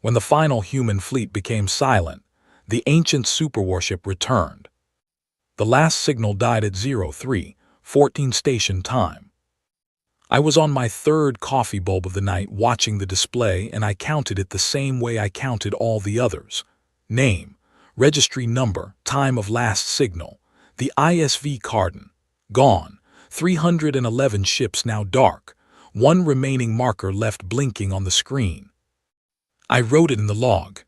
When the final human fleet became silent, the ancient superwarship returned. The last signal died at 03:14 station time. I was on my third coffee bulb of the night watching the display, and I counted it the same way I counted all the others. Name, registry number, time of last signal, the ISV Cardin. Gone. 311 ships now dark. One remaining marker left blinking on the screen. I wrote it in the log.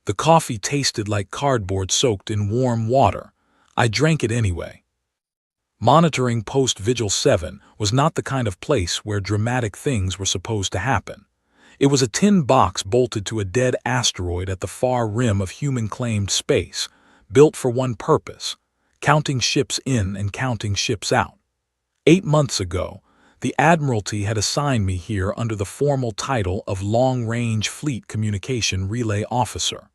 The coffee tasted like cardboard soaked in warm water. I drank it anyway. Monitoring Post Vigil 7 was not the kind of place where dramatic things were supposed to happen. It was a tin box bolted to a dead asteroid at the far rim of human-claimed space, built for one purpose: counting ships in and counting ships out. 8 months ago, the Admiralty had assigned me here under the formal title of Long-Range Fleet Communication Relay Officer.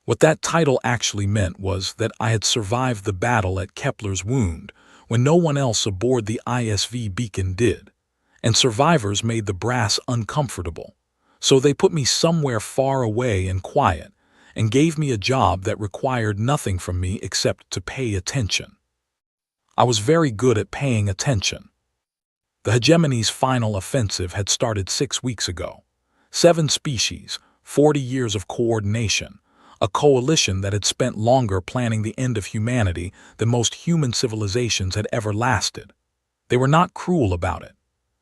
What that title actually meant was that I had survived the battle at Kepler's Wound when no one else aboard the ISV Beacon did, and survivors made the brass uncomfortable, so they put me somewhere far away and quiet and gave me a job that required nothing from me except to pay attention. I was very good at paying attention. The hegemony's final offensive had started 6 weeks ago. 7 species, 40 years of coordination, a coalition that had spent longer planning the end of humanity than most human civilizations had ever lasted. They were not cruel about it.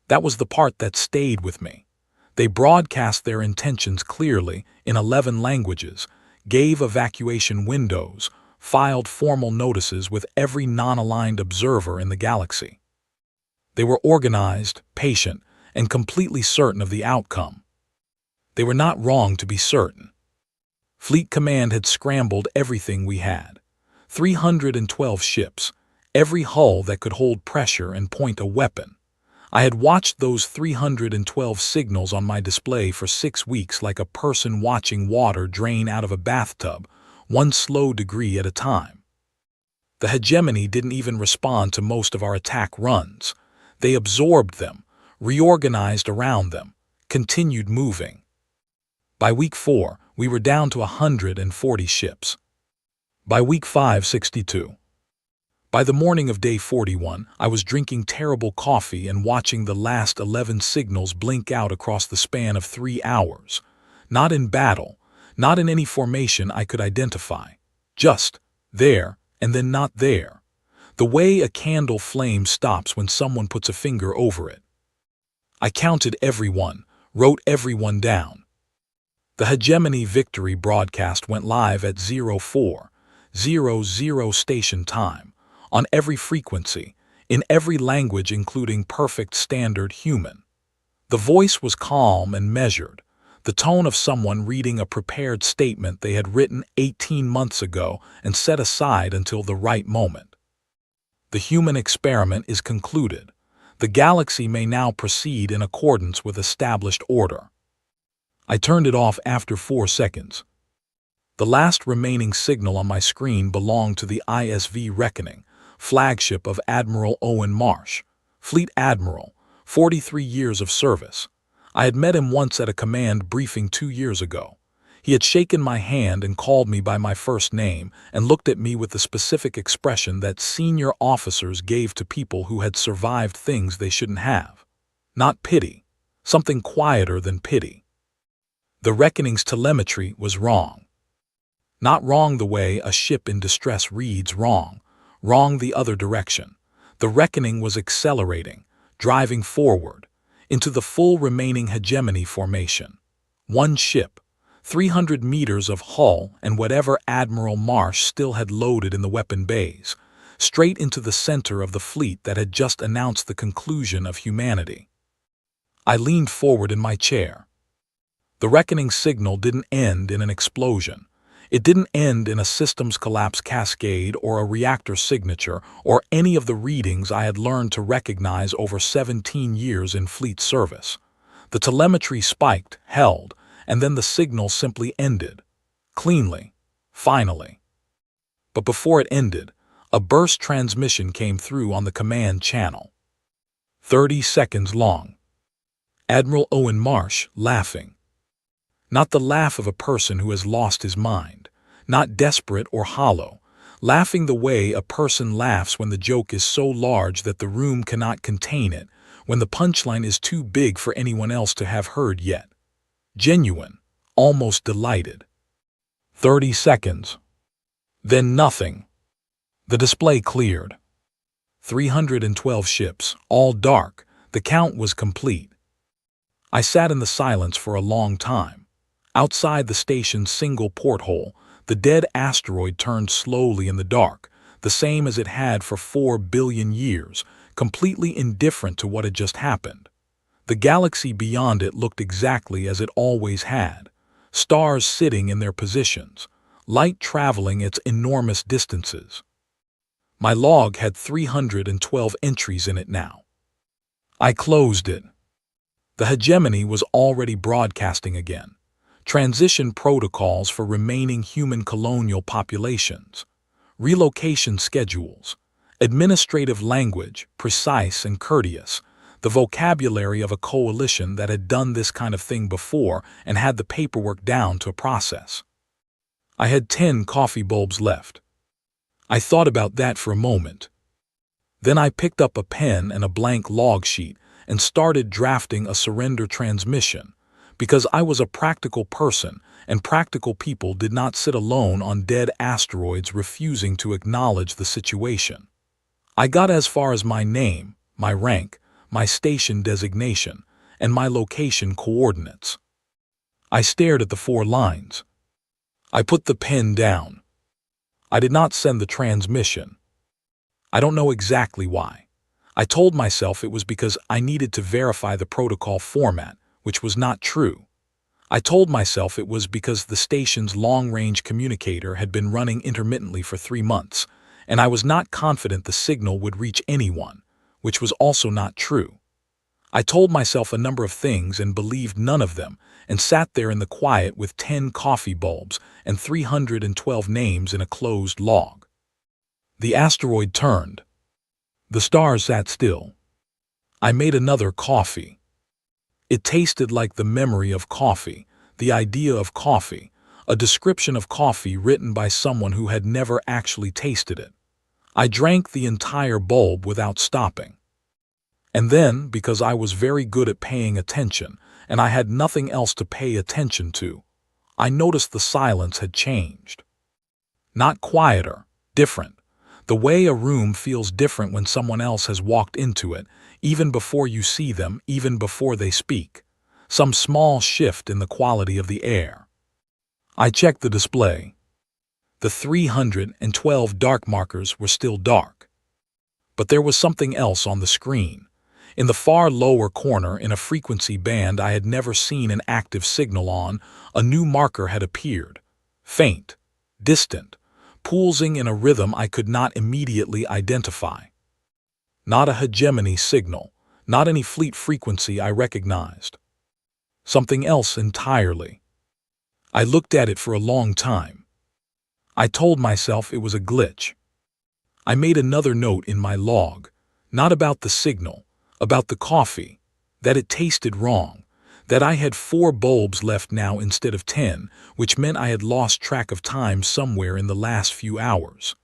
That was the part that stayed with me. They broadcast their intentions clearly in 11 languages, gave evacuation windows, filed formal notices with every non-aligned observer in the galaxy. They were organized, patient, and completely certain of the outcome. They were not wrong to be certain. Fleet Command had scrambled everything we had. 312 ships, every hull that could hold pressure and point a weapon. I had watched those 312 signals on my display for 6 weeks like a person watching water drain out of a bathtub, one slow degree at a time. The hegemony didn't even respond to most of our attack runs. They absorbed them, reorganized around them, continued moving. By week 4, we were down to 140 ships. By week 5, 62. By the morning of day 41, I was drinking terrible coffee and watching the last 11 signals blink out across the span of 3 hours. Not in battle, not in any formation I could identify. Just there and then not there. The way a candle flame stops when someone puts a finger over it. I counted every one, wrote every one down. The hegemony victory broadcast went live at 04:00 station time, on every frequency, in every language including perfect standard human. The voice was calm and measured, the tone of someone reading a prepared statement they had written 18 months ago and set aside until the right moment. The human experiment is concluded. The galaxy may now proceed in accordance with established order. I turned it off after 4 seconds. The last remaining signal on my screen belonged to the ISV Reckoning, flagship of Admiral Owen Marsh, Fleet Admiral, 43 years of service. I had met him once at a command briefing 2 years ago. He had shaken my hand and called me by my first name and looked at me with the specific expression that senior officers gave to people who had survived things they shouldn't have. Not pity, something quieter than pity. The Reckoning's telemetry was wrong. Not wrong the way a ship in distress reads wrong, wrong the other direction. The Reckoning was accelerating, driving forward, into the full remaining hegemony formation. One ship, 300 meters of hull and whatever Admiral Marsh still had loaded in the weapon bays, straight into the center of the fleet that had just announced the conclusion of humanity. I leaned forward in my chair. The Reckoning signal didn't end in an explosion. It didn't end in a systems collapse cascade or a reactor signature or any of the readings I had learned to recognize over 17 years in fleet service. The telemetry spiked, held, and then the signal simply ended. Cleanly. Finally. But before it ended, a burst transmission came through on the command channel. 30 seconds long. Admiral Owen Marsh, laughing. Not the laugh of a person who has lost his mind, not desperate or hollow, laughing the way a person laughs when the joke is so large that the room cannot contain it, when the punchline is too big for anyone else to have heard yet. Genuine, almost delighted. 30 seconds. Then nothing. The display cleared. 312 ships, all dark. The count was complete. I sat in the silence for a long time. Outside the station's single porthole, the dead asteroid turned slowly in the dark, the same as it had for 4 billion years, completely indifferent to what had just happened. The galaxy beyond it looked exactly as it always had, stars sitting in their positions, light traveling its enormous distances. My log had 312 entries in it now. I closed it. The hegemony was already broadcasting again. Transition protocols for remaining human colonial populations, relocation schedules, administrative language, precise and courteous, the vocabulary of a coalition that had done this kind of thing before and had the paperwork down to a process. I had 10 coffee bulbs left. I thought about that for a moment. Then I picked up a pen and a blank log sheet and started drafting a surrender transmission, because I was a practical person and practical people did not sit alone on dead asteroids refusing to acknowledge the situation. I got as far as my name, my rank, my station designation, and my location coordinates. I stared at the 4 lines. I put the pen down. I did not send the transmission. I don't know exactly why. I told myself it was because I needed to verify the protocol format, which was not true. I told myself it was because the station's long-range communicator had been running intermittently for 3 months, and I was not confident the signal would reach anyone, which was also not true. I told myself a number of things and believed none of them, and sat there in the quiet with 10 coffee bulbs and 312 names in a closed log. The asteroid turned. The stars sat still. I made another coffee. It tasted like the memory of coffee, the idea of coffee, a description of coffee written by someone who had never actually tasted it. I drank the entire bulb without stopping. And then, because I was very good at paying attention, and I had nothing else to pay attention to, I noticed the silence had changed. Not quieter, different. The way a room feels different when someone else has walked into it, even before you see them, even before they speak. Some small shift in the quality of the air. I checked the display. The 312 dark markers were still dark. But there was something else on the screen. In the far lower corner, in a frequency band I had never seen an active signal on, a new marker had appeared. Faint, distant, pulsing in a rhythm I could not immediately identify. Not a hegemony signal, not any fleet frequency I recognized. Something else entirely. I looked at it for a long time. I told myself it was a glitch. I made another note in my log, not about the signal, about the coffee, that it tasted wrong, that I had 4 bulbs left now instead of 10, which meant I had lost track of time somewhere in the last few hours.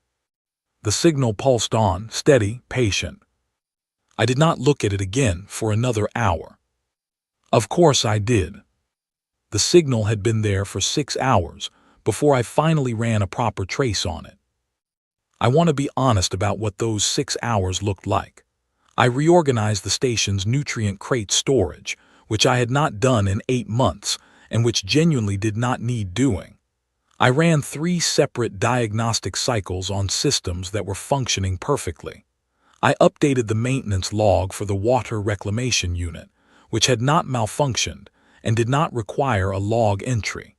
The signal pulsed on, steady, patient. I did not look at it again for another hour. Of course I did. The signal had been there for 6 hours before I finally ran a proper trace on it. I want to be honest about what those 6 hours looked like. I reorganized the station's nutrient crate storage, which I had not done in 8 months and which genuinely did not need doing. I ran 3 separate diagnostic cycles on systems that were functioning perfectly. I updated the maintenance log for the water reclamation unit, which had not malfunctioned and did not require a log entry.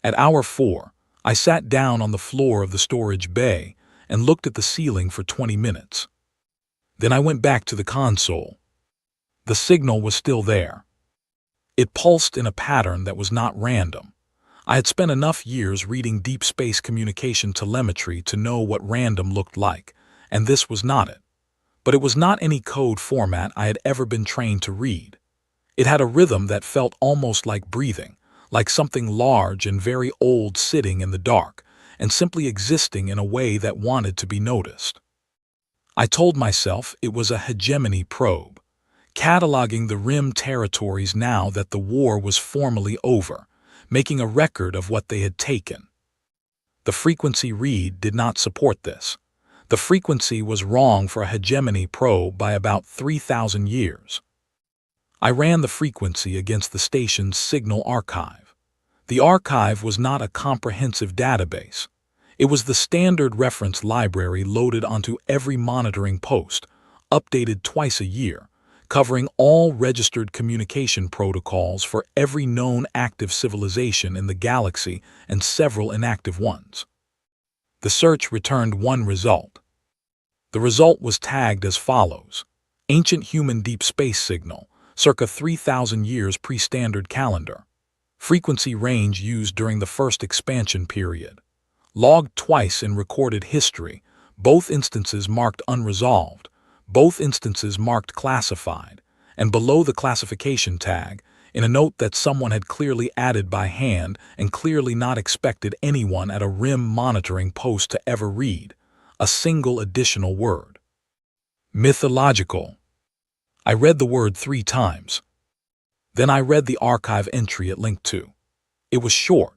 At hour 4, I sat down on the floor of the storage bay and looked at the ceiling for 20 minutes. Then I went back to the console. The signal was still there. It pulsed in a pattern that was not random. I had spent enough years reading deep space communication telemetry to know what random looked like, and this was not it. But it was not any code format I had ever been trained to read. It had a rhythm that felt almost like breathing, like something large and very old sitting in the dark and simply existing in a way that wanted to be noticed. I told myself it was a hegemony probe, cataloging the rim territories now that the war was formally over, making a record of what they had taken. The frequency read did not support this. The frequency was wrong for a hegemony probe by about 3,000 years. I ran the frequency against the station's signal archive. The archive was not a comprehensive database. It was the standard reference library loaded onto every monitoring post, updated twice a year, covering all registered communication protocols for every known active civilization in the galaxy and several inactive ones. The search returned one result. The result was tagged as follows: Ancient Human Deep Space Signal, circa 3,000 years pre-standard calendar. Frequency range used during the first expansion period. Logged twice in recorded history, both instances marked unresolved, both instances marked classified, and below the classification tag, in a note that someone had clearly added by hand and clearly not expected anyone at a rim monitoring post to ever read, a single additional word: mythological. I read the word 3 times. Then I read the archive entry it linked to. It was short.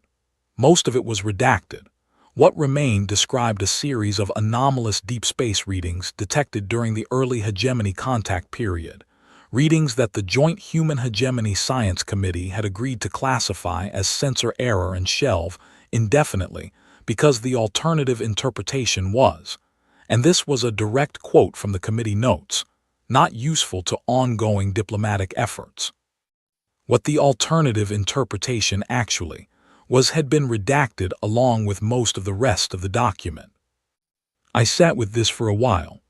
Most of it was redacted. What remained described a series of anomalous deep space readings detected during the early hegemony contact period, readings that the Joint Human Hegemony Science Committee had agreed to classify as censor error and shelve indefinitely because the alternative interpretation was, and this was a direct quote from the committee notes, not useful to ongoing diplomatic efforts. What the alternative interpretation actually was had been redacted along with most of the rest of the document. I sat with this for a while.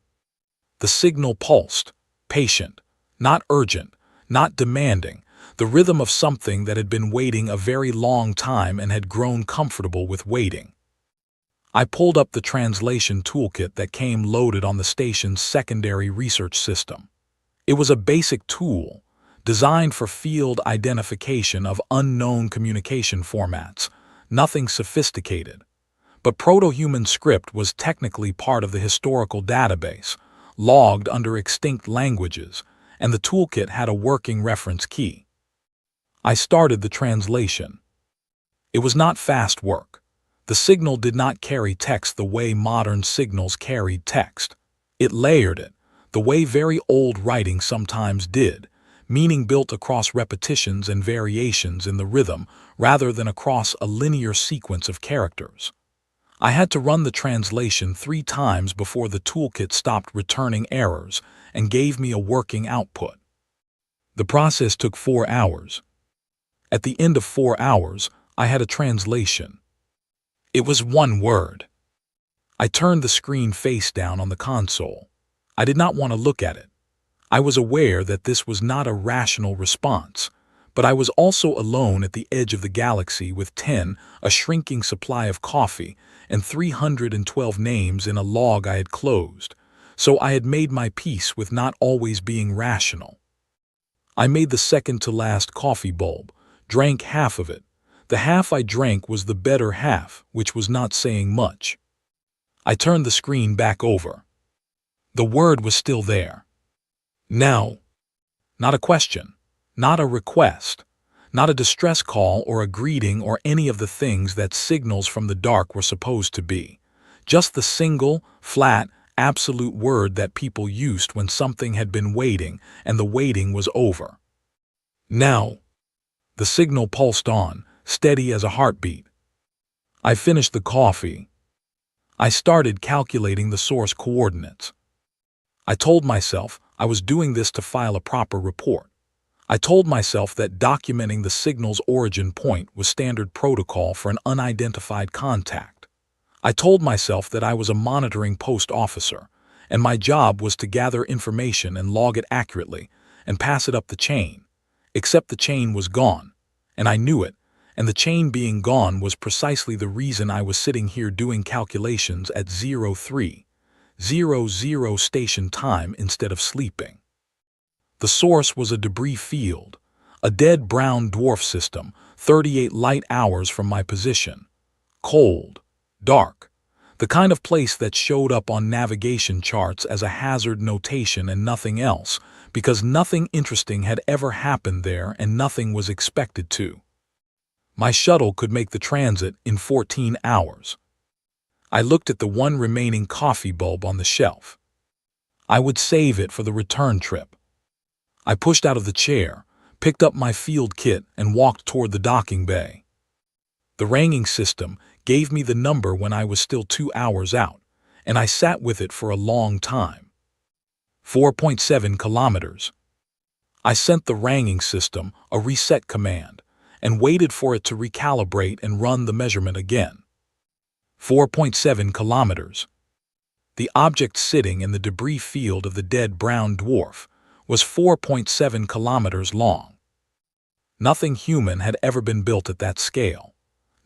The signal pulsed, patient, not urgent, not demanding, the rhythm of something that had been waiting a very long time and had grown comfortable with waiting. I pulled up the translation toolkit that came loaded on the station's secondary research system. It was a basic tool, designed for field identification of unknown communication formats, nothing sophisticated. But proto-human script was technically part of the historical database, logged under extinct languages, and the toolkit had a working reference key. I started the translation. It was not fast work. The signal did not carry text the way modern signals carried text. It layered it, the way very old writing sometimes did, meaning built across repetitions and variations in the rhythm rather than across a linear sequence of characters. I had to run the translation 3 times before the toolkit stopped returning errors and gave me a working output. The process took 4 hours. At the end of 4 hours, I had a translation. It was one word. I turned the screen face down on the console. I did not want to look at it. I was aware that this was not a rational response, but I was also alone at the edge of the galaxy with 10, a shrinking supply of coffee, and 312 names in a log I had closed, so I had made my peace with not always being rational. I made the second-to-last coffee bulb, drank half of it. The half I drank was the better half, which was not saying much. I turned the screen back over. The word was still there. Now. Not a question, not a request, not a distress call or a greeting or any of the things that signals from the dark were supposed to be. Just the single, flat, absolute word that people used when something had been waiting and the waiting was over. Now. The signal pulsed on, steady as a heartbeat. I finished the coffee. I started calculating the source coordinates. I told myself I was doing this to file a proper report. I told myself that documenting the signal's origin point was standard protocol for an unidentified contact. I told myself that I was a monitoring post officer, and my job was to gather information and log it accurately and pass it up the chain, except the chain was gone, and I knew it, and the chain being gone was precisely the reason I was sitting here doing calculations at 03:00 station time instead of sleeping. The source was a debris field, a dead brown dwarf system 38 light hours from my position. Cold, dark, the kind of place that showed up on navigation charts as a hazard notation and nothing else, because nothing interesting had ever happened there and nothing was expected to. My shuttle could make the transit in 14 hours. I looked at the one remaining coffee bulb on the shelf. I would save it for the return trip. I pushed out of the chair, picked up my field kit, and walked toward the docking bay. The ranging system gave me the number when I was still 2 hours out, and I sat with it for a long time. 4.7 kilometers. I sent the ranging system a reset command and waited for it to recalibrate and run the measurement again. 4.7 kilometers. The object sitting in the debris field of the dead brown dwarf was 4.7 kilometers long. Nothing human had ever been built at that scale.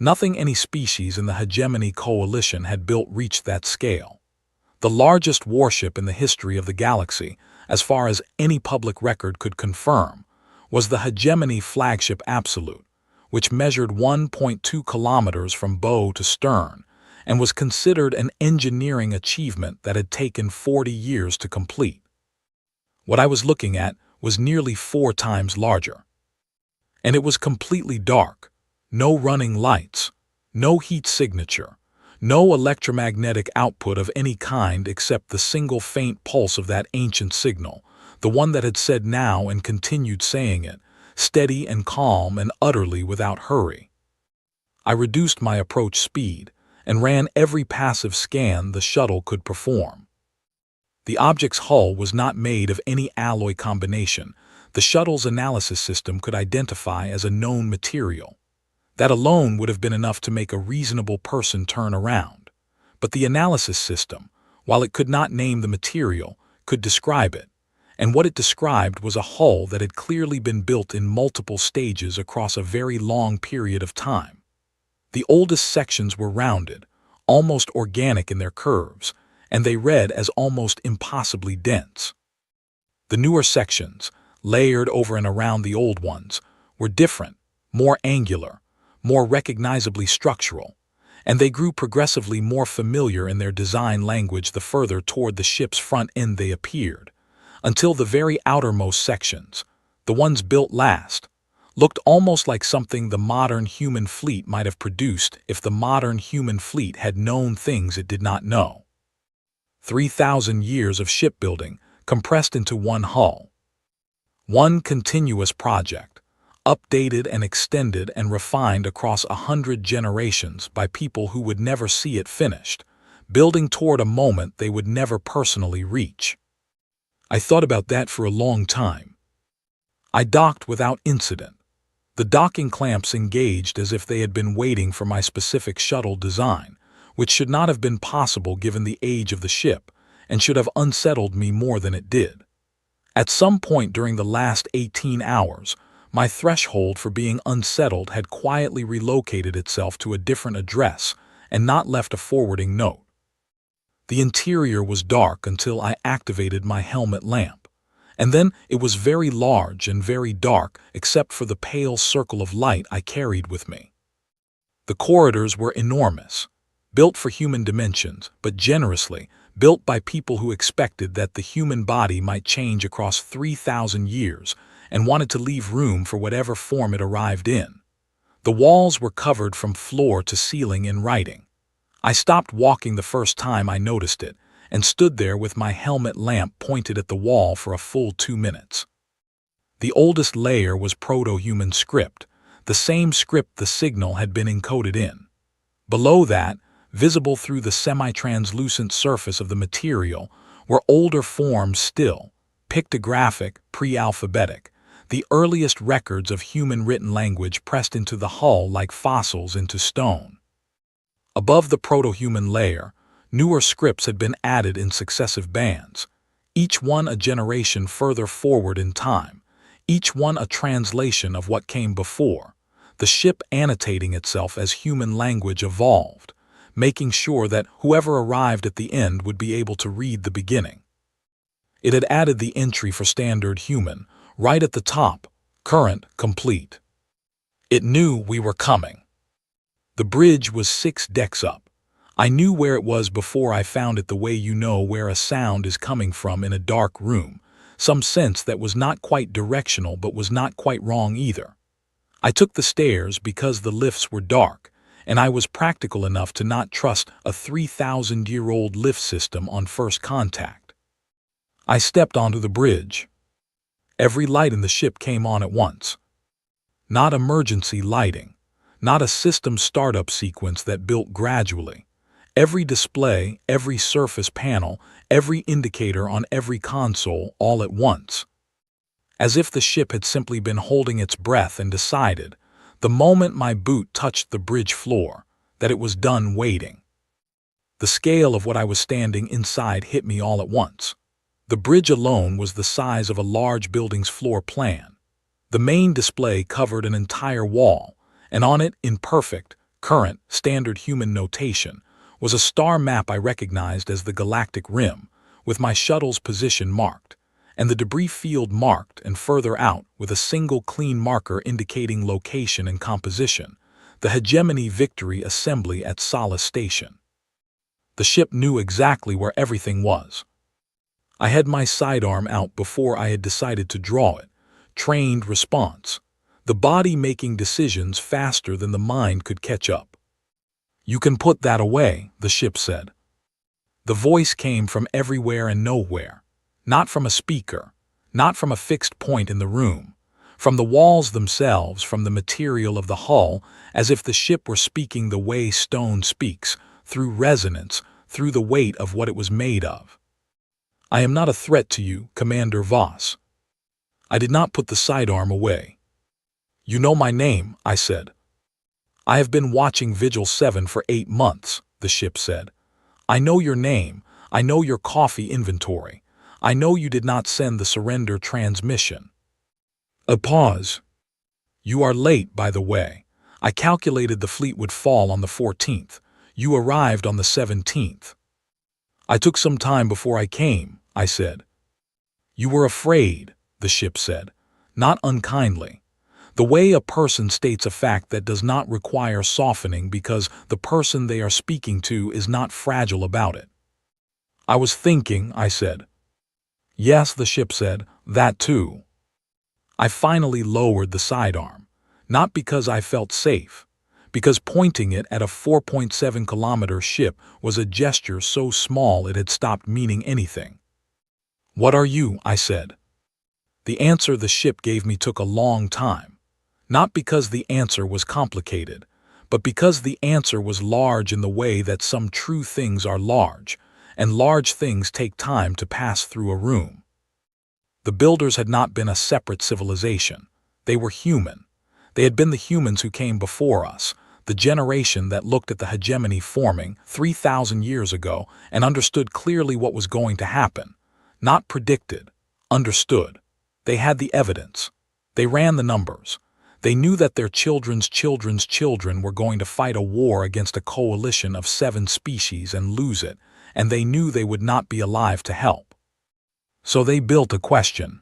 Nothing any species in the Hegemony Coalition had built reached that scale. The largest warship in the history of the galaxy, as far as any public record could confirm, was the Hegemony flagship Absolute, which measured 1.2 kilometers from bow to stern and was considered an engineering achievement that had taken 40 years to complete. What I was looking at was nearly 4 times larger. And it was completely dark, no running lights, no heat signature, no electromagnetic output of any kind except the single faint pulse of that ancient signal, the one that had said now and continued saying it, steady and calm and utterly without hurry. I reduced my approach speed and ran every passive scan the shuttle could perform. The object's hull was not made of any alloy combination the shuttle's analysis system could identify as a known material. That alone would have been enough to make a reasonable person turn around. But the analysis system, while it could not name the material, could describe it, and what it described was a hull that had clearly been built in multiple stages across a very long period of time. The oldest sections were rounded, almost organic in their curves, and they read as almost impossibly dense. The newer sections, layered over and around the old ones, were different, more angular, more recognizably structural, and they grew progressively more familiar in their design language the further toward the ship's front end they appeared, until the very outermost sections, the ones built last, looked almost like something the modern human fleet might have produced if the modern human fleet had known things it did not know. 3,000 years of shipbuilding compressed into one hull. One continuous project, updated and extended and refined across 100 generations by people who would never see it finished, building toward a moment they would never personally reach. I thought about that for a long time. I docked without incident. The docking clamps engaged as if they had been waiting for my specific shuttle design, which should not have been possible given the age of the ship, and should have unsettled me more than it did. At some point during the last 18 hours, my threshold for being unsettled had quietly relocated itself to a different address and not left a forwarding note. The interior was dark until I activated my helmet lamp, and then it was very large and very dark except for the pale circle of light I carried with me. The corridors were enormous, built for human dimensions, but generously built by people who expected that the human body might change across 3,000 years and wanted to leave room for whatever form it arrived in. The walls were covered from floor to ceiling in writing. I stopped walking the first time I noticed it and stood there with my helmet lamp pointed at the wall for a full 2 minutes. The oldest layer was proto-human script, the same script the signal had been encoded in. Below that, visible through the semi-translucent surface of the material, were older forms still, pictographic, pre-alphabetic, the earliest records of human written language pressed into the hull like fossils into stone. Above the proto-human layer, newer scripts had been added in successive bands, each one a generation further forward in time, each one a translation of what came before, the ship annotating itself as human language evolved, making sure that whoever arrived at the end would be able to read the beginning. It had added the entry for standard human, right at the top, current complete. It knew we were coming. The bridge was 6 decks up. I knew where it was before I found it, the way you know where a sound is coming from in a dark room, some sense that was not quite directional but was not quite wrong either. I took the stairs because the lifts were dark, and I was practical enough to not trust a 3,000-year-old lift system on first contact. I stepped onto the bridge. Every light in the ship came on at once. Not emergency lighting, not a system startup sequence that built gradually. Every display, every surface panel, every indicator on every console all at once. As if the ship had simply been holding its breath and decided, the moment my boot touched the bridge floor, that it was done waiting. The scale of what I was standing inside hit me all at once. The bridge alone was the size of a large building's floor plan. The main display covered an entire wall, and on it, in perfect, current, standard human notation, was a star map I recognized as the galactic rim, with my shuttle's position marked, and the debris field marked and further out with a single clean marker indicating location and composition, the Hegemony Victory Assembly at Solace Station. The ship knew exactly where everything was. I had my sidearm out before I had decided to draw it. Trained response. The body making decisions faster than the mind could catch up. "You can put that away," the ship said. The voice came from everywhere and nowhere, not from a speaker, not from a fixed point in the room, from the walls themselves, from the material of the hull, as if the ship were speaking the way stone speaks, through resonance, through the weight of what it was made of. "I am not a threat to you, Commander Voss." I did not put the sidearm away. "You know my name," I said. "I have been watching Vigil 7 for 8 months, the ship said. "I know your name. I know your coffee inventory. I know you did not send the surrender transmission." A pause. "You are late, by the way. I calculated the fleet would fall on the 14th. You arrived on the 17th. "I took some time before I came," I said. "You were afraid," the ship said, not unkindly. The way a person states a fact that does not require softening because the person they are speaking to is not fragile about it. "I was thinking," I said. "Yes," the ship said, "that too." I finally lowered the sidearm, not because I felt safe, because pointing it at a 4.7-kilometer ship was a gesture so small it had stopped meaning anything. "What are you?" I said. The answer the ship gave me took a long time. Not because the answer was complicated, but because the answer was large in the way that some true things are large, and large things take time to pass through a room. The builders had not been a separate civilization. They were human. They had been the humans who came before us, the generation that looked at the hegemony forming 3,000 years ago and understood clearly what was going to happen. Not predicted, understood. They had the evidence. They ran the numbers. They knew that their children's children's children were going to fight a war against a coalition of 7 species and lose it, and they knew they would not be alive to help. So they built a question.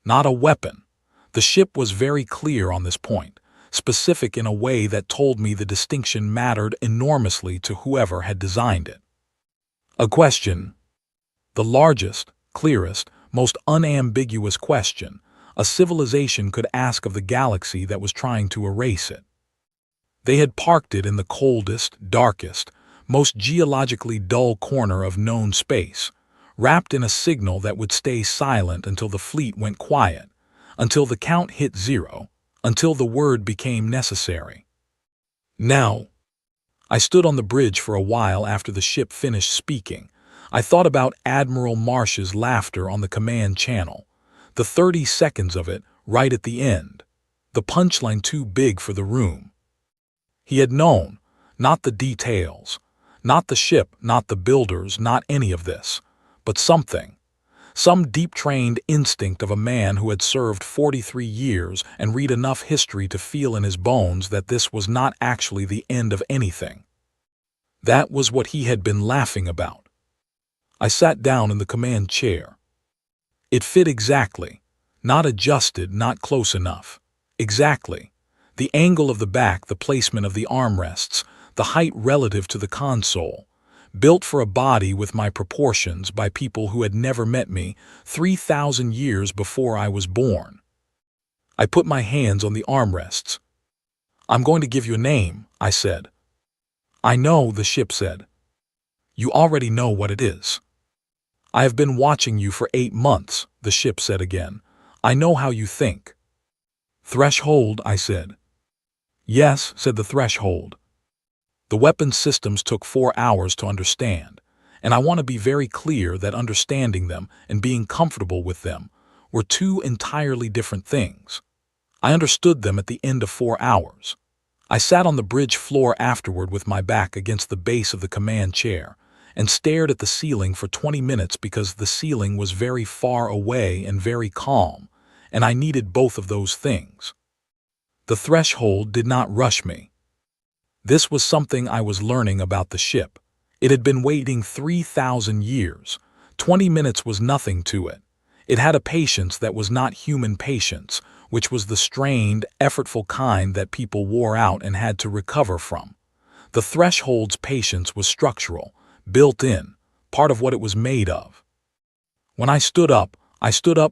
Not a weapon. The ship was very clear on this point, specific in a way that told me the distinction mattered enormously to whoever had designed it. A question. The largest, clearest, most unambiguous question a civilization could ask of the galaxy that was trying to erase it. They had parked it in the coldest, darkest, most geologically dull corner of known space, wrapped in a signal that would stay silent until the fleet went quiet, until the count hit 0, until the word became necessary. Now, I stood on the bridge for a while after the ship finished speaking. I thought about Admiral Marsh's laughter on the command channel. The 30 seconds of it, right at the end. The punchline too big for the room. He had known, not the details, not the ship, not the builders, not any of this, but something. Some deep-trained instinct of a man who had served 43 years and read enough history to feel in his bones that this was not actually the end of anything. That was what he had been laughing about. I sat down in the command chair. It fit exactly, not adjusted, not close enough. Exactly. The angle of the back, the placement of the armrests, the height relative to the console. Built for a body with my proportions by people who had never met me 3,000 years before I was born. I put my hands on the armrests. "I'm going to give you a name," I said. "I know," the ship said. "You already know what it is." "I have been watching you for 8 months," the ship said again. "I know how you think." "Threshold," I said. "Yes," said the threshold. The weapons systems took 4 hours to understand, and I want to be very clear that understanding them and being comfortable with them were two entirely different things. I understood them at the end of 4 hours. I sat on the bridge floor afterward with my back against the base of the command chair and stared at the ceiling for 20 minutes because the ceiling was very far away and very calm, and I needed both of those things. The threshold did not rush me. This was something I was learning about the ship. It had been waiting 3,000 years. 20 minutes was nothing to it. It had a patience that was not human patience, which was the strained, effortful kind that people wore out and had to recover from. The threshold's patience was structural, built in, part of what it was made of. When I stood up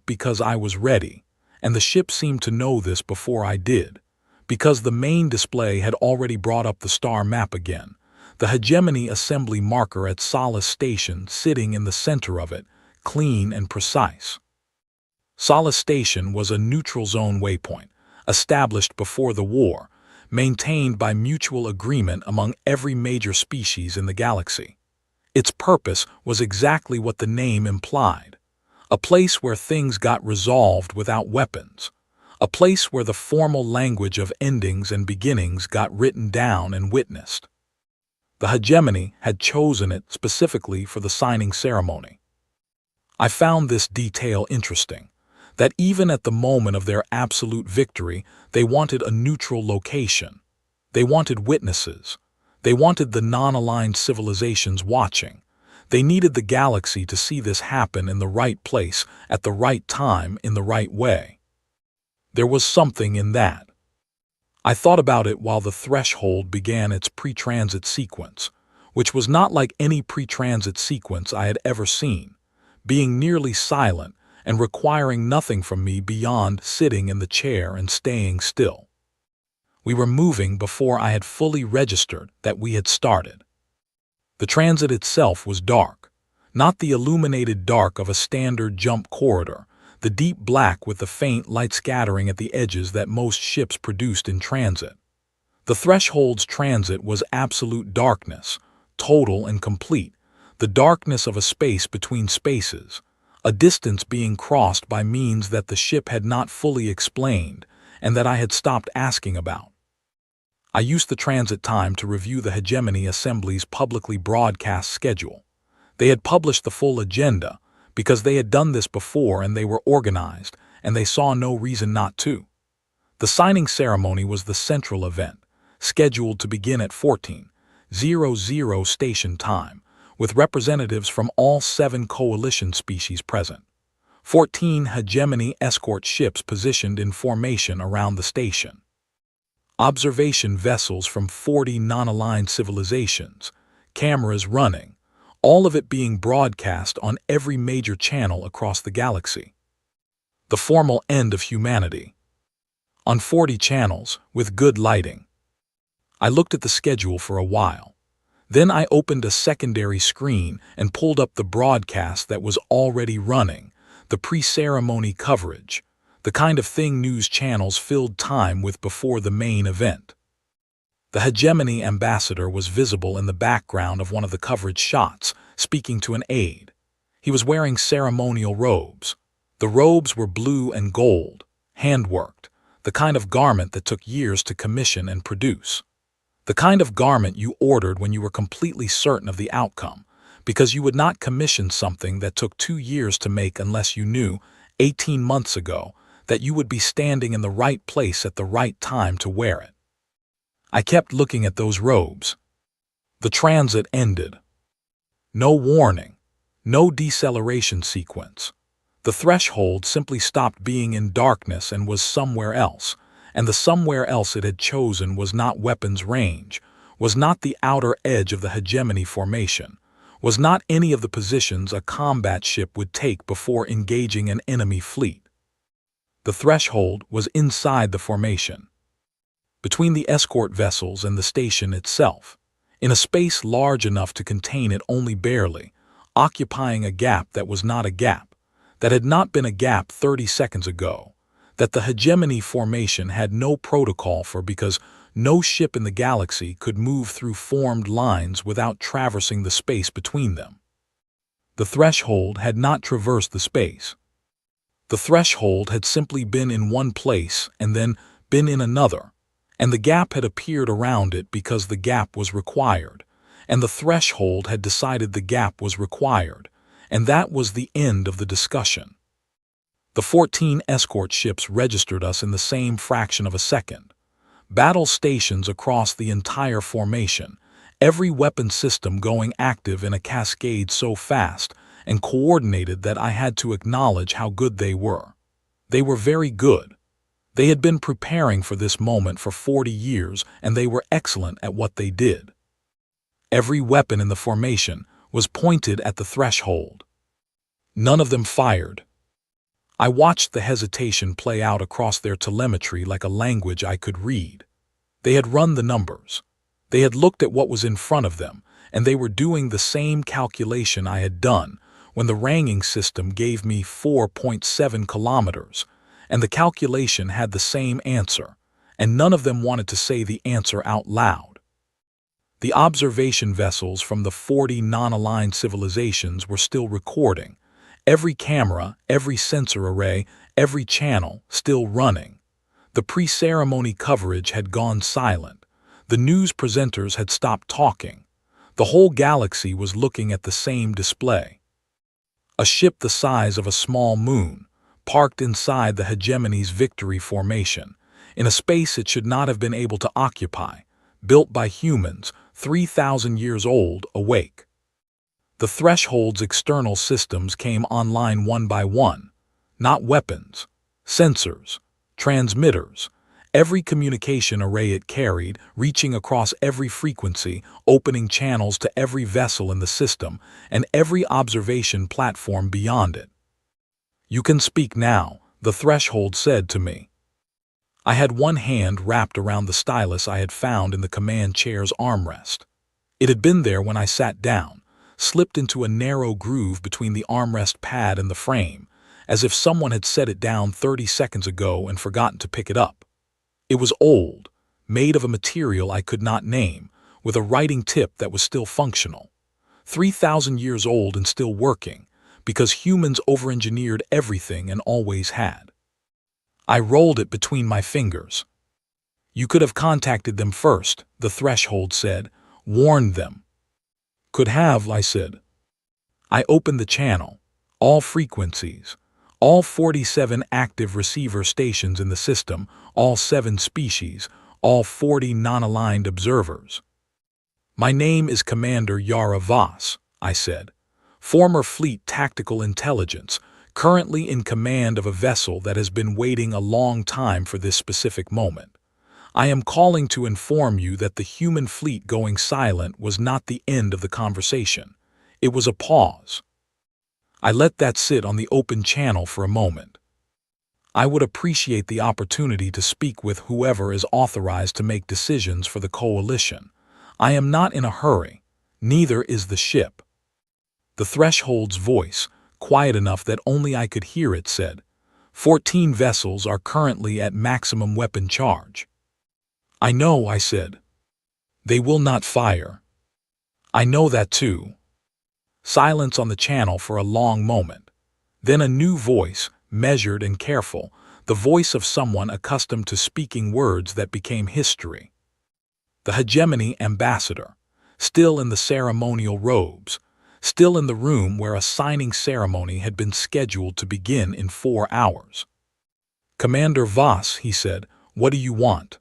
because I was ready, and the ship seemed to know this before I did, because the main display had already brought up the star map again, the hegemony assembly marker at Solace Station sitting in the center of it, clean and precise. Solace Station was a neutral zone waypoint, established before the war, maintained by mutual agreement among every major species in the galaxy. Its purpose was exactly what the name implied: a place where things got resolved without weapons, a place where the formal language of endings and beginnings got written down and witnessed. The hegemony had chosen it specifically for the signing ceremony. I found this detail interesting, that even at the moment of their absolute victory, they wanted a neutral location. They wanted witnesses. They wanted the non-aligned civilizations watching. They needed the galaxy to see this happen in the right place, at the right time, in the right way. There was something in that. I thought about it while the threshold began its pre-transit sequence, which was not like any pre-transit sequence I had ever seen, being nearly silent and requiring nothing from me beyond sitting in the chair and staying still. We were moving before I had fully registered that we had started. The transit itself was dark, not the illuminated dark of a standard jump corridor, the deep black with the faint light scattering at the edges that most ships produced in transit. The threshold's transit was absolute darkness, total and complete, the darkness of a space between spaces, a distance being crossed by means that the ship had not fully explained and that I had stopped asking about. I used the transit time to review the Hegemony Assembly's publicly broadcast schedule. They had published the full agenda because they had done this before and they were organized, and they saw no reason not to. The signing ceremony was the central event, scheduled to begin at 14:00 station time, with representatives from all 7 coalition species present. 14 hegemony escort ships positioned in formation around the station. Observation vessels from 40 non-aligned civilizations, cameras running, all of it being broadcast on every major channel across the galaxy. The formal end of humanity. On 40 channels, with good lighting. I looked at the schedule for a while. Then I opened a secondary screen and pulled up the broadcast that was already running, the pre-ceremony coverage, the kind of thing news channels filled time with before the main event. The hegemony ambassador was visible in the background of one of the coverage shots, speaking to an aide. He was wearing ceremonial robes. The robes were blue and gold, hand-worked, the kind of garment that took years to commission and produce. The kind of garment you ordered when you were completely certain of the outcome, because you would not commission something that took 2 years to make unless you knew, 18 months ago, that you would be standing in the right place at the right time to wear it. I kept looking at those robes. The transit ended. No warning, no deceleration sequence. The threshold simply stopped being in darkness and was somewhere else, and the somewhere else it had chosen was not weapons range, was not the outer edge of the hegemony formation, was not any of the positions a combat ship would take before engaging an enemy fleet. The threshold was inside the formation, between the escort vessels and the station itself, in a space large enough to contain it only barely, occupying a gap that was not a gap, that had not been a gap 30 seconds ago, that the hegemony formation had no protocol for because no ship in the galaxy could move through formed lines without traversing the space between them. The threshold had not traversed the space. The threshold had simply been in one place and then been in another, and the gap had appeared around it because the gap was required, and the threshold had decided the gap was required, and that was the end of the discussion. The 14 escort ships registered us in the same fraction of a second. Battle stations across the entire formation, every weapon system going active in a cascade so fast and coordinated that I had to acknowledge how good they were. They were very good. They had been preparing for this moment for 40 years, and they were excellent at what they did. Every weapon in the formation was pointed at the threshold. None of them fired. I watched the hesitation play out across their telemetry like a language I could read. They had run the numbers. They had looked at what was in front of them, and they were doing the same calculation I had done when the ranging system gave me 4.7 kilometers, and the calculation had the same answer, and none of them wanted to say the answer out loud. The observation vessels from the 40 non-aligned civilizations were still recording, every camera, every sensor array, every channel still running. The pre-ceremony coverage had gone silent. The news presenters had stopped talking. The whole galaxy was looking at the same display. A ship the size of a small moon, parked inside the hegemony's victory formation, in a space it should not have been able to occupy, built by humans, 3,000 years old, awake. The threshold's external systems came online one by one, not weapons, sensors, transmitters, every communication array it carried, reaching across every frequency, opening channels to every vessel in the system, and every observation platform beyond it. "You can speak now," the threshold said to me. I had one hand wrapped around the stylus I had found in the command chair's armrest. It had been there when I sat down, slipped into a narrow groove between the armrest pad and the frame, as if someone had set it down 30 seconds ago and forgotten to pick it up. It was old, made of a material I could not name, with a writing tip that was still functional. 3,000 years old and still working, because humans over-engineered everything and always had. I rolled it between my fingers. "You could have contacted them first," the threshold said, "warned them." "Could have," I said. I opened the channel, all frequencies, all 47 active receiver stations in the system, all 7 species, all 40 non-aligned observers. "My name is Commander Yara Voss," I said, "former Fleet Tactical Intelligence, currently in command of a vessel that has been waiting a long time for this specific moment. I am calling to inform you that the human fleet going silent was not the end of the conversation. It was a pause." I let that sit on the open channel for a moment. I would appreciate the opportunity to speak with whoever is authorized to make decisions for the coalition. I am not in a hurry, neither is the ship. The threshold's voice, quiet enough that only I could hear it, said, 14 vessels are currently at maximum weapon charge." "I know," I said. "They will not fire." "I know that too." Silence on the channel for a long moment. Then a new voice, measured and careful, the voice of someone accustomed to speaking words that became history. The hegemony ambassador, still in the ceremonial robes, still in the room where a signing ceremony had been scheduled to begin in 4 hours. "Commander Voss," he said, "what do you want?"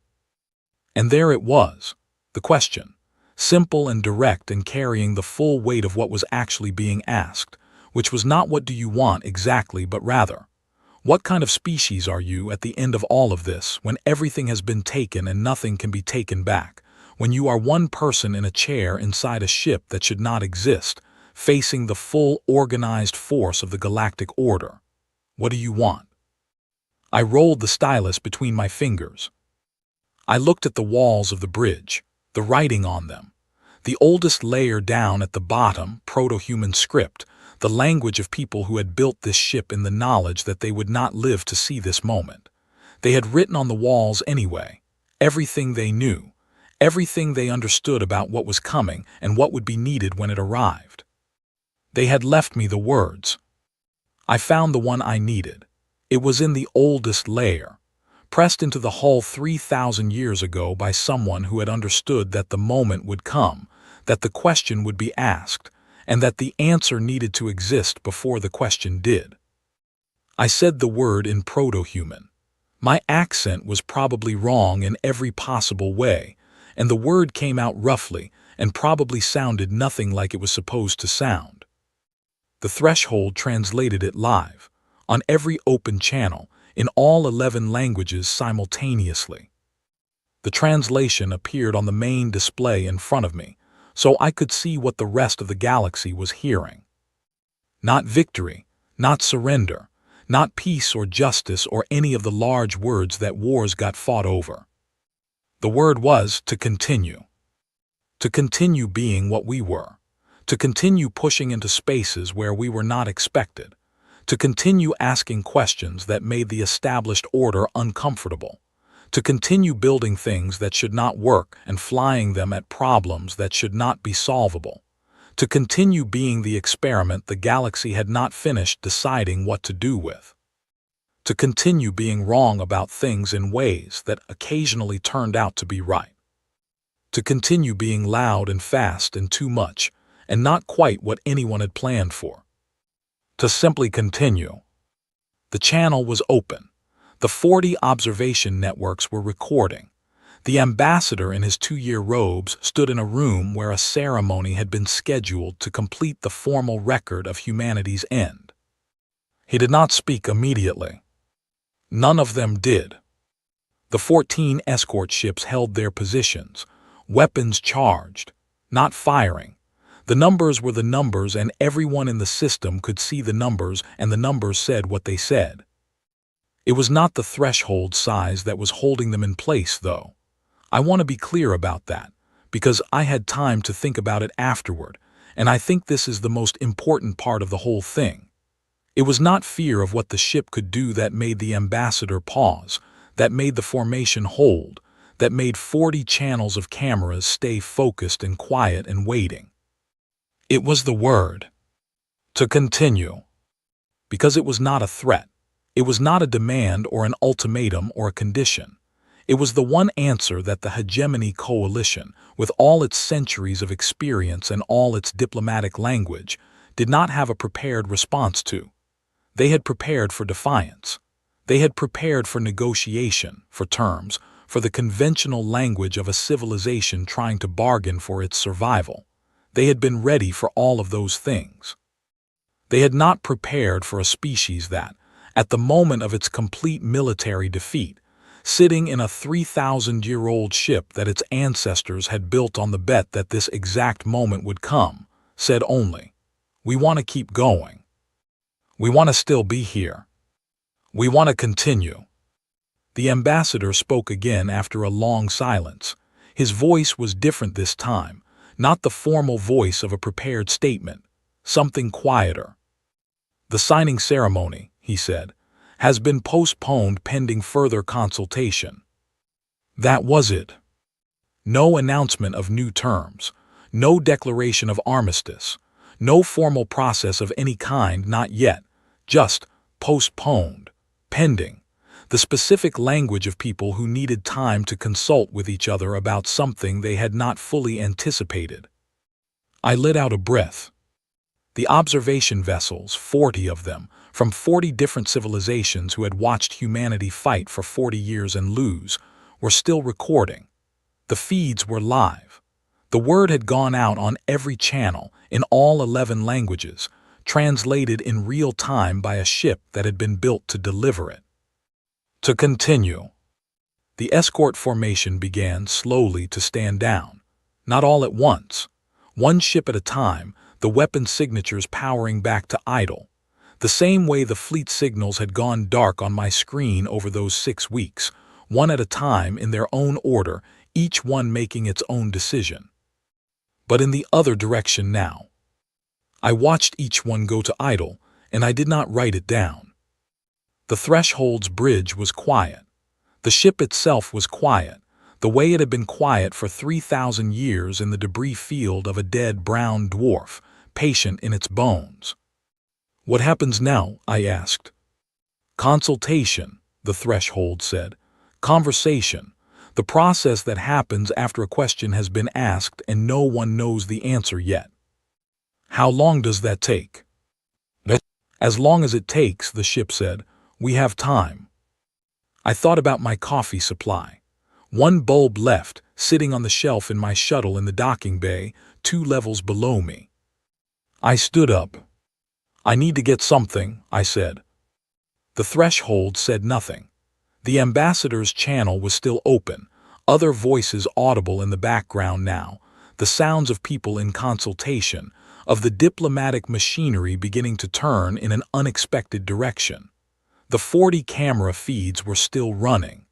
And there it was, the question, simple and direct and carrying the full weight of what was actually being asked, which was not "what do you want" exactly, but rather, What kind of species are you at the end of all of this, when everything has been taken and nothing can be taken back? When you are one person in a chair inside a ship that should not exist, facing the full organized force of the galactic order? What do you want? I rolled the stylus between my fingers. I looked at the walls of the bridge, the writing on them. The oldest layer down at the bottom, proto-human script, the language of people who had built this ship in the knowledge that they would not live to see this moment. They had written on the walls anyway, everything they knew, everything they understood about what was coming and what would be needed when it arrived. They had left me the words. I found the one I needed. It was in the oldest layer, pressed into the hull 3,000 years ago by someone who had understood that the moment would come, that the question would be asked, and that the answer needed to exist before the question did. I said the word in proto-human. My accent was probably wrong in every possible way, and the word came out roughly and probably sounded nothing like it was supposed to sound. The threshold translated it live, on every open channel, in all 11 languages simultaneously. The translation appeared on the main display in front of me, so I could see what the rest of the galaxy was hearing. Not victory, not surrender, not peace or justice or any of the large words that wars got fought over. The word was to continue. To continue being what we were. To continue pushing into spaces where we were not expected. To continue asking questions that made the established order uncomfortable. To continue building things that should not work and flying them at problems that should not be solvable. To continue being the experiment the galaxy had not finished deciding what to do with. To continue being wrong about things in ways that occasionally turned out to be right. To continue being loud and fast and too much, and not quite what anyone had planned for. To simply continue. The channel was open. The 40 observation networks were recording. The ambassador in his 2-year robes stood in a room where a ceremony had been scheduled to complete the formal record of humanity's end. He did not speak immediately. None of them did. The 14 escort ships held their positions, weapons charged, not firing. The numbers were the numbers and everyone in the system could see the numbers and the numbers said what they said. It was not the threshold size that was holding them in place, though. I want to be clear about that, because I had time to think about it afterward, and I think this is the most important part of the whole thing. It was not fear of what the ship could do that made the ambassador pause, that made the formation hold, that made 40 channels of cameras stay focused and quiet and waiting. It was the word. To continue. Because it was not a threat. It was not a demand or an ultimatum or a condition. It was the one answer that the hegemony coalition, with all its centuries of experience and all its diplomatic language, did not have a prepared response to. They had prepared for defiance. They had prepared for negotiation, for terms, for the conventional language of a civilization trying to bargain for its survival. They had been ready for all of those things. They had not prepared for a species that, at the moment of its complete military defeat, sitting in a 3,000-year-old ship that its ancestors had built on the bet that this exact moment would come, said only, "We want to keep going. We want to still be here. We want to continue." The ambassador spoke again after a long silence. His voice was different this time, not the formal voice of a prepared statement, something quieter. "The signing ceremony," he said, "has been postponed pending further consultation." That was it. No announcement of new terms, no declaration of armistice, no formal process of any kind, not yet, just postponed, pending, the specific language of people who needed time to consult with each other about something they had not fully anticipated. I let out a breath. The observation vessels, 40 of them, from 40 different civilizations who had watched humanity fight for 40 years and lose, were still recording. The feeds were live. The word had gone out on every channel, in all 11 languages, translated in real time by a ship that had been built to deliver it. To continue. The escort formation began slowly to stand down, not all at once, one ship at a time, the weapon signatures powering back to idle, the same way the fleet signals had gone dark on my screen over those 6 weeks, one at a time in their own order, each one making its own decision. But in the other direction now. I watched each one go to idle, and I did not write it down. The threshold's bridge was quiet. The ship itself was quiet, the way it had been quiet for 3,000 years in the debris field of a dead brown dwarf, patient in its bones. What happens now? I asked. Consultation, the threshold said. Conversation, the process that happens after a question has been asked and no one knows the answer yet. How long does that take? As long as it takes, the ship said. We have time. I thought about my coffee supply. 1 bulb left, sitting on the shelf in my shuttle in the docking bay, 2 levels below me. I stood up. I need to get something, I said. The threshold said nothing. The ambassador's channel was still open, other voices audible in the background now, the sounds of people in consultation, of the diplomatic machinery beginning to turn in an unexpected direction. The 40 camera feeds were still running.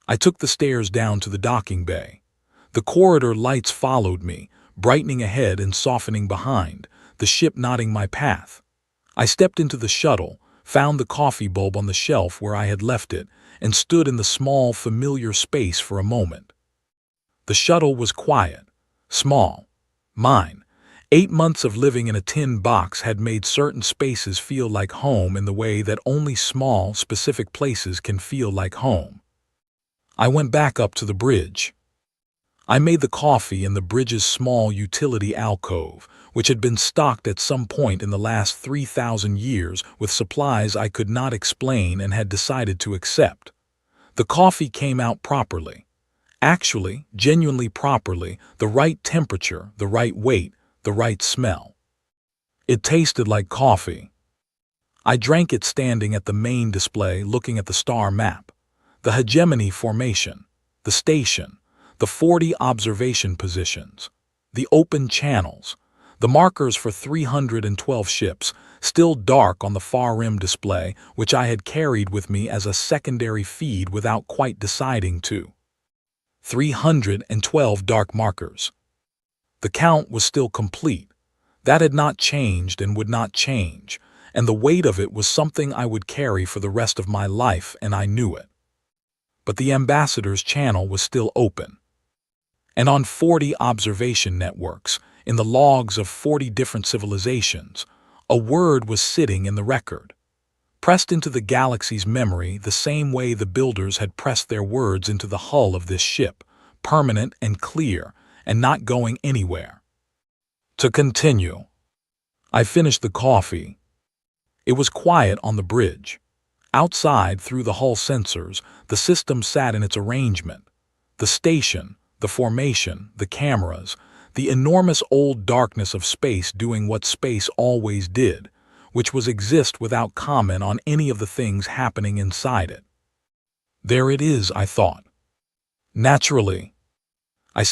I took the stairs down to the docking bay. The corridor lights followed me, brightening ahead and softening behind, the ship nodding my path. I stepped into the shuttle, found the coffee bulb on the shelf where I had left it, and stood in the small, familiar space for a moment. The shuttle was quiet, small, mine. 8 months of living in a tin box had made certain spaces feel like home in the way that only small, specific places can feel like home. I went back up to the bridge. I made the coffee in the bridge's small utility alcove, which had been stocked at some point in the last 3,000 years with supplies I could not explain and had decided to accept. The coffee came out properly. Actually, genuinely properly, the right temperature, the right weight, the right smell. It tasted like coffee. I drank it standing at the main display looking at the star map, the hegemony formation, the station, the 40 observation positions, the open channels, the markers for 312 ships, still dark on the far rim display, which I had carried with me as a secondary feed without quite deciding to. 312 dark markers. The count was still complete. That had not changed and would not change, and the weight of it was something I would carry for the rest of my life, and I knew it. But the ambassador's channel was still open. And on 40 observation networks, in the logs of 40 different civilizations, a word was sitting in the record, pressed into the galaxy's memory the same way the builders had pressed their words into the hull of this ship, permanent and clear, and not going anywhere. To continue. I finished the coffee. It was quiet on the bridge. Outside, through the hull sensors, the system sat in its arrangement. The station, the formation, the cameras, the enormous old darkness of space doing what space always did, which was exist without comment on any of the things happening inside it. There it is, I thought. Naturally.